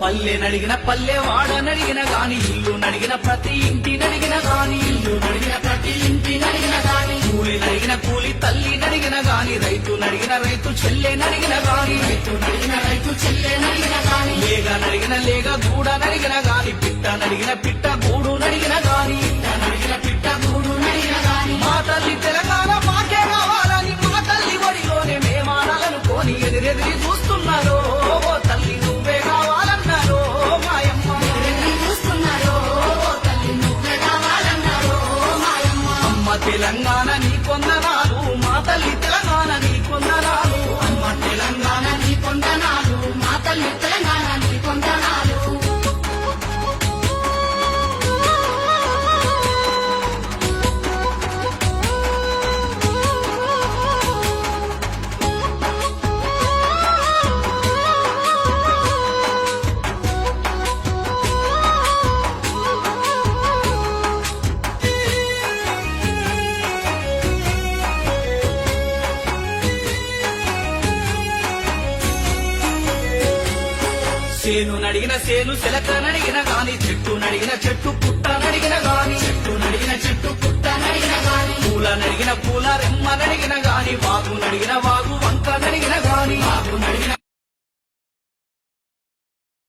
పల్లె నడిగిన పల్లె వాడ నడిగిన గాని ఇల్లు నడిగిన ప్రతి ఇంటి నడిగిన గాని కూలి నడిగిన కూలి తల్లి నడిగిన గాని రైతు నడిగిన రైతు చెల్లె నడిగిన గాని లేగ నడిగిన లేగ గూడ నడిగిన గాని పిట్ట నడిగిన పిట్ట గూడు నడిగిన గాని మా తల్లి తెలంగాణ మాకే కావాలని మా తల్లి ఒడిలోనే మేమానాలనుకోని ఎదురెదిరి చూస్తున్నారో ఓ తల్లి నువ్వే కావాలన్నారో మాయమ్మ అమ్మ తెలంగాణ నీ కొందనాలు మా తల్లి తెలంగాణ నీ కొందనాలు మా తల్లి తెలంగాణ నీ కొందనాలు సేను నడిగిన సేను సెలక నడిగిన గాని చెట్టు నడిగిన చెట్టు పుట్ట నడిగిన గాని పూల నడిగిన పూల రెమ్మ నడిగిన గాని వాగు నడిగిన వాగు